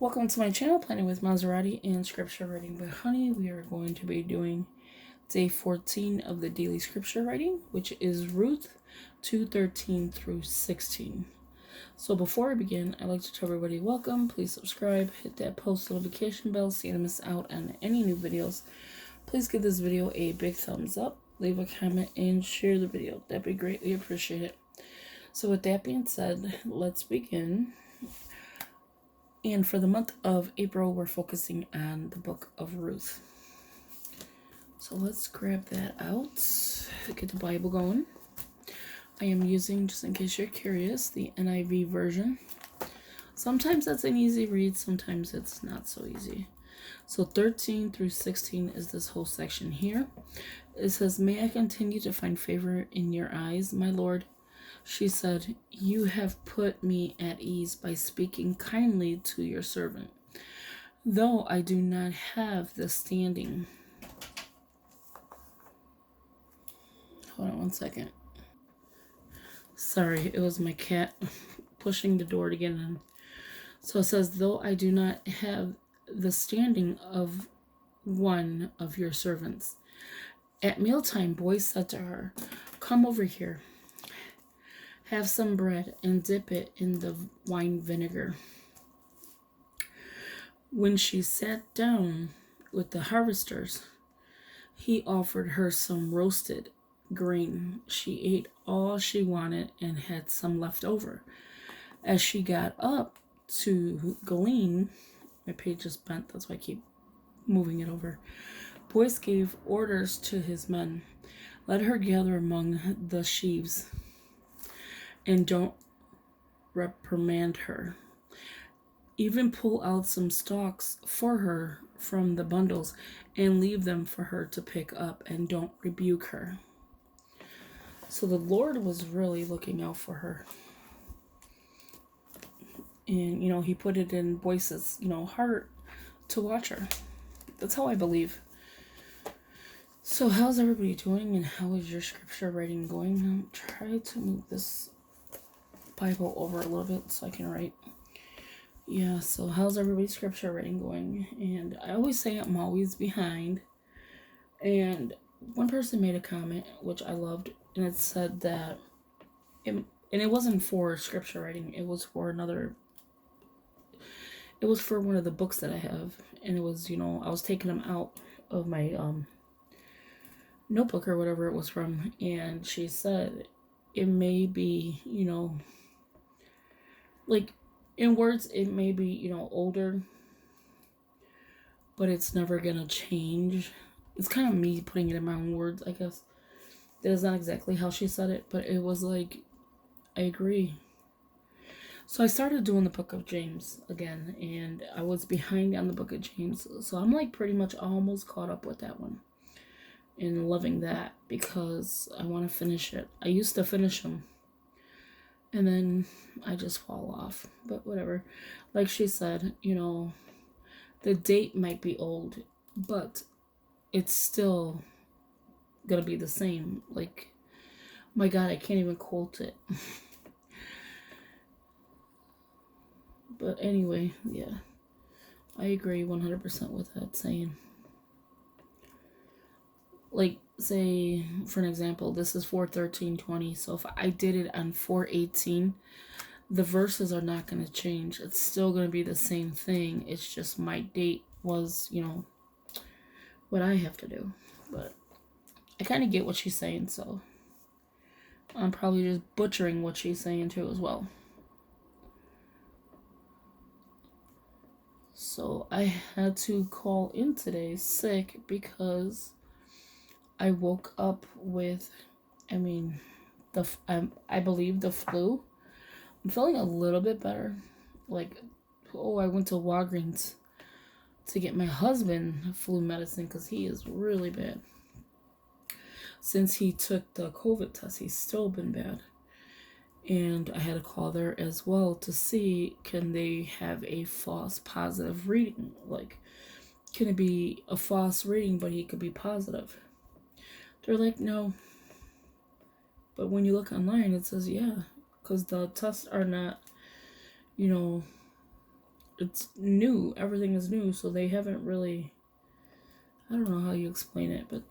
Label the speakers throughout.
Speaker 1: Welcome to my channel, Planning with Monserrate and Scripture Writing by Honey. We are going to be doing day 14 of the daily scripture writing, which is Ruth 2:13 through 16. So before I begin, I'd like to tell everybody welcome. Please subscribe, hit that post notification bell so you don't miss out on any new videos. Please give this video a big thumbs up, leave a comment, and share the video. That'd be greatly appreciated. So with that being said, let's begin. And for the month of April, we're focusing on the Book of Ruth. So let's grab that out, get the Bible going. I am using, just in case you're curious, the NIV version. Sometimes that's an easy read, sometimes it's not so easy. So 13 through 16 is this whole section here. It says, "May I continue to find favor in your eyes, my Lord?" She said, "You have put me at ease by speaking kindly to your servant, though I do not have the standing." Hold on one second. Sorry, it was my cat pushing the door to get in. So it says, "Though I do not have the standing of one of your servants." At mealtime, boys said to her, "Come over here. Have some bread and dip it in the wine vinegar." When she sat down with the harvesters, he offered her some roasted grain. She ate all she wanted and had some left over. As she got up to glean, my page is bent, that's why I keep moving it over. Boaz gave orders to his men, "Let her gather among the sheaves, and don't reprimand her. Even pull out some stalks for her from the bundles and leave them for her to pick up, and don't rebuke her." So the Lord was really looking out for her. And, he put it in Boyce's, heart to watch her. That's how I believe. So how's everybody doing, and how is your scripture writing going? I'll try to move this Bible over a little bit so I can write. Yeah, so how's everybody's scripture writing going? And I always say I'm always behind. And one person made a comment, which I loved, and it said that, and it wasn't for scripture writing, it was for one of the books that I have. And it was, I was taking them out of my notebook or whatever it was from. And she said, it may be, like, in words, it may be, older, but it's never gonna change. It's kind of me putting it in my own words, I guess. That is not exactly how she said it, but it was like, I agree. So I started doing the Book of James again, and I was behind on the Book of James. So I'm like pretty much almost caught up with that one. And loving that because I want to finish it. I used to finish them, and then I just fall off. But whatever. Like she said, the date might be old, but it's still gonna be the same. Like, my God, I can't even quote it. But anyway, yeah, I agree 100% with that saying. Like, say, for an example, this is 4:13:20. So if I did it on 4:18, the verses are not going to change. It's still going to be the same thing. It's just my date was, what I have to do. But I kind of get what she's saying, so I'm probably just butchering what she's saying too as well. So I had to call in today sick because I woke up with, I believe the flu. I'm feeling a little bit better. Like, I went to Walgreens to get my husband flu medicine because he is really bad. Since he took the COVID test, he's still been bad. And I had to call there as well to see, can they have a false positive reading? Like, can it be a false reading, but he could be positive? They're like, no. But when you look online, it says, yeah, because the tests are not, it's new. Everything is new, so they haven't really, I don't know how you explain it, but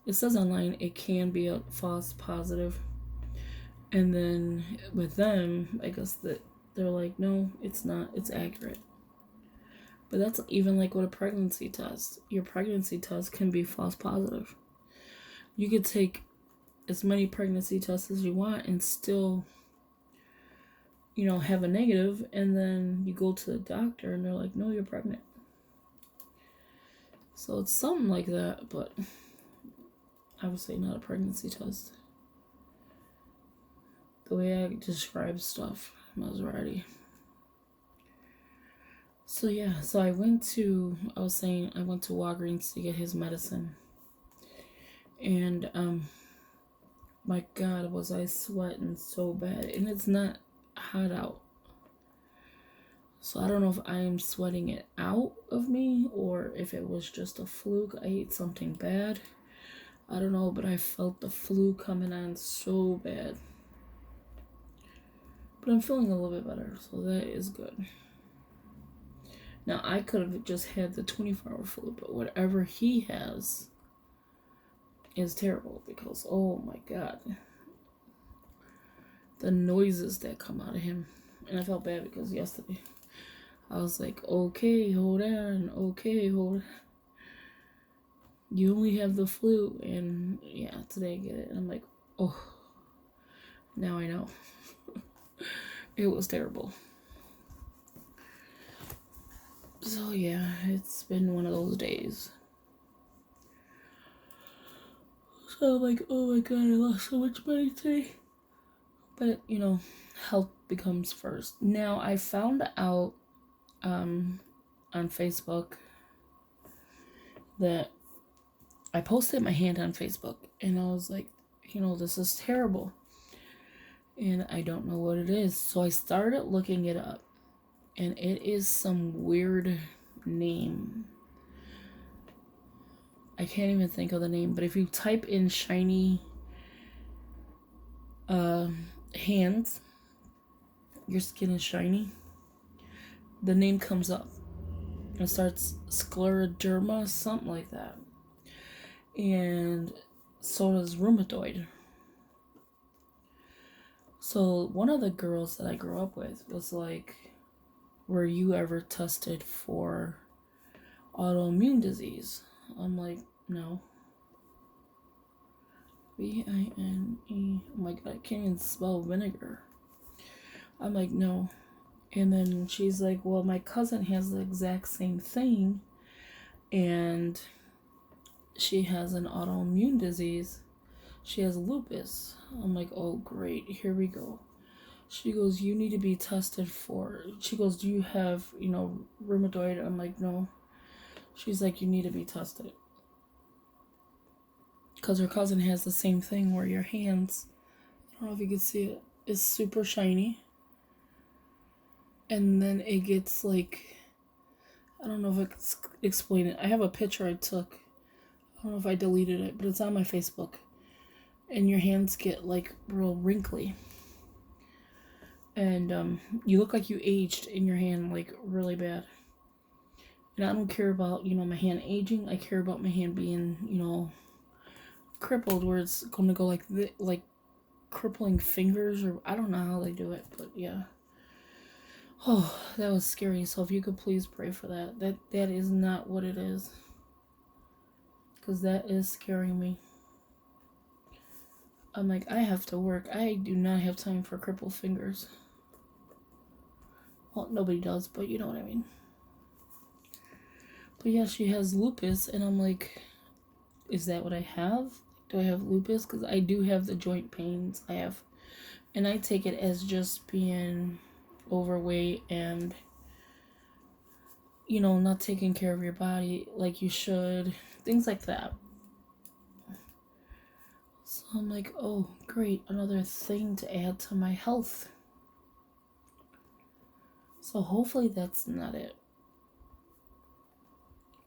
Speaker 1: it says online it can be a false positive. And then with them, I guess that they're like, no, it's not. It's accurate. But that's even like with a pregnancy test. Your pregnancy test can be false positive. You could take as many pregnancy tests as you want and still, have a negative, and then you go to the doctor and they're like, no, you're pregnant. So it's something like that, but I would say not a pregnancy test. The way I describe stuff, Maserati. So yeah, I went to Walgreens to get his medicine. And my God, was I sweating so bad. And it's not hot out. So I don't know if I am sweating it out of me or if it was just a fluke. I ate something bad. I don't know, but I felt the flu coming on so bad. But I'm feeling a little bit better, so that is good. Now, I could have just had the 24-hour flu, but whatever he has is terrible because, oh my God, the noises that come out of him. And I felt bad because yesterday I was like, okay, hold on, you only have the flu. And yeah, today I get it. And I'm like, oh, now I know. It was terrible. So yeah, it's been one of those days. So I'm like, oh my God, I lost so much money today. But, health becomes first. Now, I found out on Facebook that I posted my hand on Facebook. And I was like, this is terrible. And I don't know what it is. So I started looking it up. And it is some weird name. I can't even think of the name. But if you type in shiny hands, your skin is shiny, the name comes up. It starts scleroderma, something like that. And so does rheumatoid. So one of the girls that I grew up with was like, were you ever tested for autoimmune disease? I'm like, no. V-I-N-E. Oh my God, I can't even spell vinegar. I'm like, no. And then she's like, well, my cousin has the exact same thing. And she has an autoimmune disease. She has lupus. I'm like, oh, great. Here we go. She goes, you need to be tested for... She goes, do you have, rheumatoid? I'm like, no. She's like, you need to be tested. Because her cousin has the same thing where your hands, I don't know if you can see it, is super shiny. And then it gets like, I don't know if I can explain it. I have a picture I took. I don't know if I deleted it, but it's on my Facebook. And your hands get like real wrinkly. And you look like you aged in your hand like really bad. And I don't care about, my hand aging. I care about my hand being, crippled, where it's going to go like crippling fingers, or I don't know how they do it, but yeah. Oh, that was scary. So if you could please pray for that. That is not what it is. Because that is scaring me. I'm like, I have to work. I do not have time for crippled fingers. Well, nobody does, but you know what I mean. But yeah, she has lupus, and I'm like, is that what I have? Do I have lupus? Because I do have the joint pains. And I take it as just being overweight and, not taking care of your body like you should. Things like that. So I'm like, oh, great. Another thing to add to my health. So hopefully that's not it.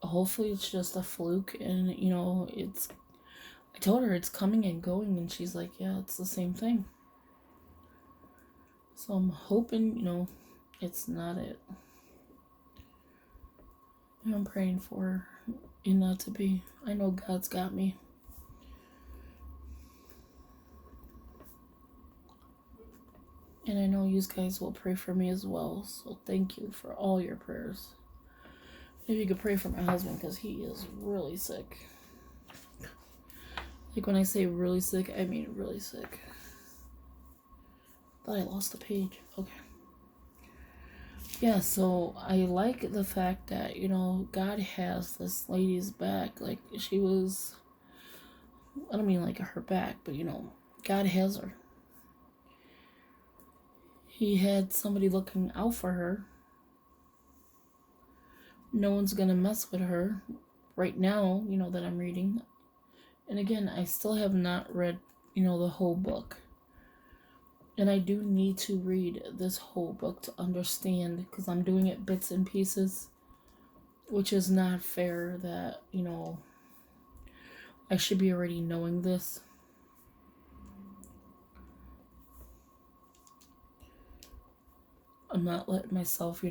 Speaker 1: Hopefully it's just a fluke, and, I told her it's coming and going, and she's like, yeah, it's the same thing. So I'm hoping, It's not it. I'm praying for it not to be. I know God's got me. And I know you guys will pray for me as well. So thank you for all your prayers. If you could pray for my husband, because he is really sick. Like when I say really sick, I mean really sick. Thought I lost the page. Okay. Yeah, so I like the fact that, God has this lady's back. Like she was, I don't mean like her back, but God has her. He had somebody looking out for her. No one's gonna mess with her right now, that I'm reading. And again, I still have not read, the whole book. And I do need to read this whole book to understand, because I'm doing it bits and pieces, which is not fair that, I should be already knowing this. I'm not letting myself,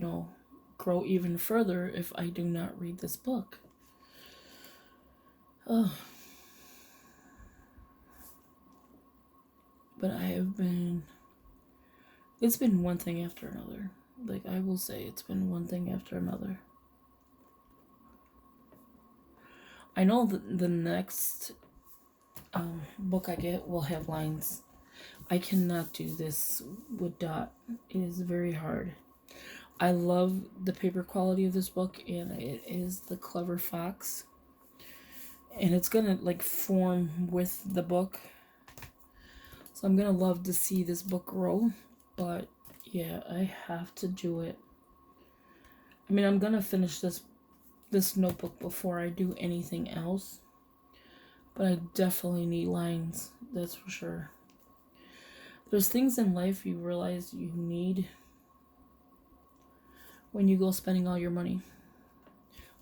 Speaker 1: grow even further if I do not read this book. Oh. But it's been one thing after another. Like, I will say, it's been one thing after another. I know the next book I get will have lines. I cannot do this with dot. It is very hard. I love the paper quality of this book, and it is the Clever Fox. And it's gonna, form with the book. So I'm gonna love to see this book grow. But, yeah, I have to do it. I mean, I'm gonna finish this notebook before I do anything else. But I definitely need lines, that's for sure. There's things in life you realize you need when you go spending all your money.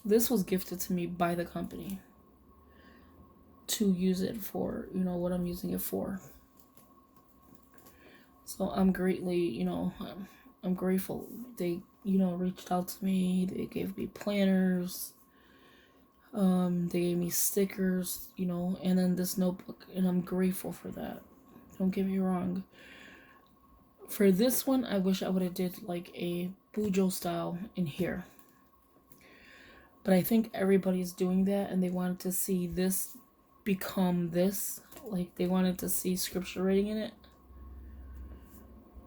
Speaker 1: This was gifted to me by the company to use it for, what I'm using it for. So I'm greatly, I'm grateful. They, reached out to me. They gave me planners. They gave me stickers, and then this notebook, and I'm grateful for that. Don't get me wrong. For this one, I wish I would have did a Bujo style in here. But I think everybody's doing that, and they wanted to see this become this. They wanted to see scripture writing in it.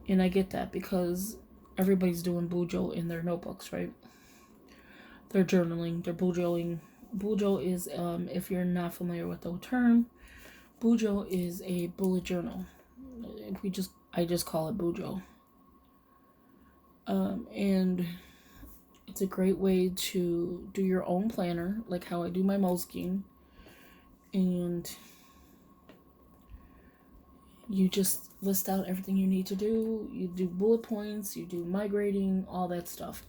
Speaker 1: And I get that, because everybody's doing Bujo in their notebooks, right? They're journaling, they're Bujoing. Bujo is, if you're not familiar with the term, Bujo is a bullet journal. I just call it Bujo. And it's a great way to do your own planner, like how I do my Moleskine. And you just list out everything you need to do. You do bullet points, you do migrating, all that stuff.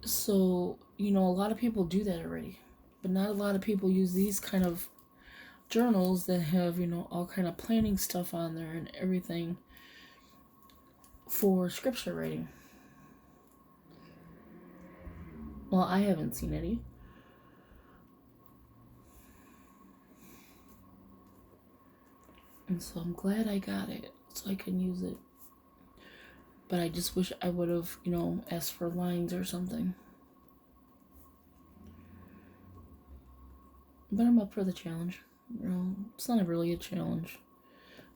Speaker 1: So, a lot of people do that already. But not a lot of people use these kind of journals that have, all kind of planning stuff on there and everything for scripture writing. Well, I haven't seen any. And so I'm glad I got it so I can use it. But I just wish I would have, asked for lines or something. But I'm up for the challenge. It's not really a challenge.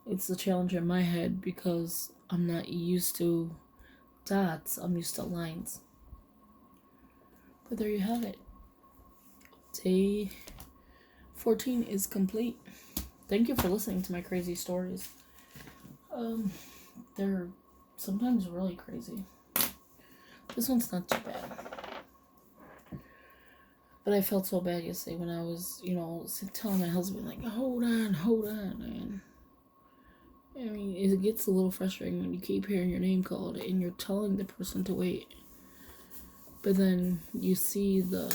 Speaker 1: It's a challenge in my head because I'm not used to dots. I'm used to lines. But there you have it. Day 14 is complete. Thank you for listening to my crazy stories. They're sometimes really crazy. This one's not too bad. But I felt so bad yesterday when I was, telling my husband, hold on, man. I mean, it gets a little frustrating when you keep hearing your name called and you're telling the person to wait. But then you see the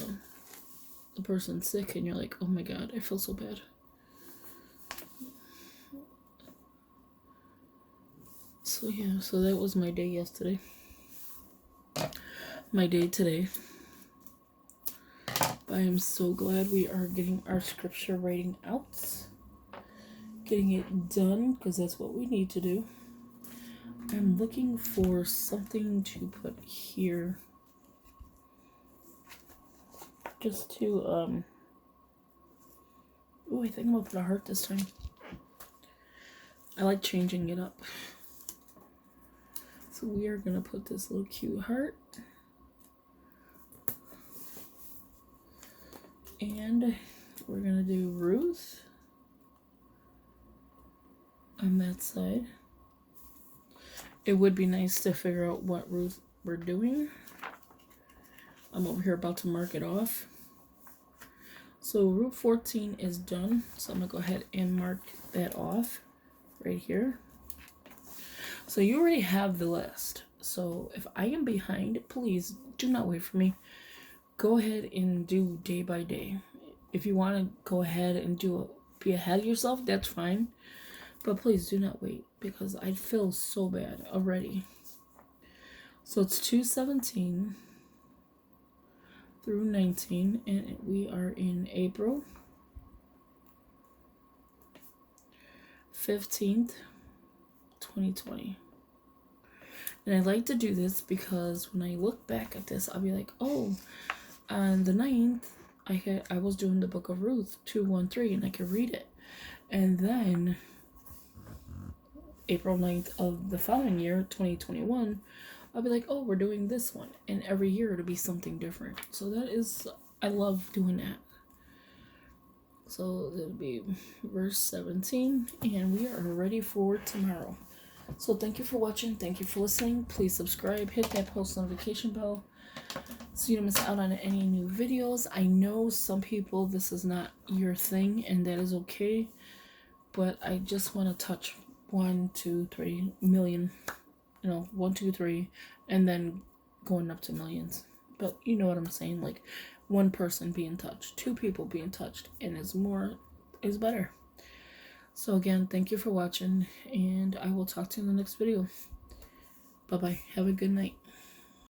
Speaker 1: person sick and you're like, oh my God, I feel so bad. So yeah, so that was my day yesterday. My day today. But I am so glad we are getting our scripture writing out. Getting it done, because that's what we need to do. I'm looking for something to put here. Just to, oh, I think I'm gonna put a heart this time. I like changing it up. So we are gonna put this little cute heart. And we're gonna do Ruth on that side. It would be nice to figure out what Ruth we're doing. I'm over here about to mark it off. So Ruth 14 is done. So I'm gonna go ahead and mark that off right here. So you already have the list. So if I am behind, please do not wait for me. Go ahead and do day by day. If you want to go ahead and be ahead of yourself, that's fine. But please do not wait, because I feel so bad already. So it's 2:17 through 19, and we are in April 15th, 2020. And I like to do this because when I look back at this, I'll be like, oh, on the 9th, I was doing the Book of Ruth 2:1-3, and I could read it. And then April 9th of the following year, 2021, I'll be like, oh, we're doing this one. And every year it'll be something different. So I love doing that. So it'll be verse 17, and we are ready for tomorrow. So thank you for watching. Thank you for listening. Please subscribe. Hit that post notification bell so you don't miss out on any new videos. I know some people, this is not your thing, and that is okay. But I just want to touch 1, 2, 3 million. 1, 2, 3, and then going up to millions. But you know what I'm saying, like one person being touched, 2 people being touched, and is better. So again, thank you for watching, and I will talk to you in the next video. Bye bye. Have a good night.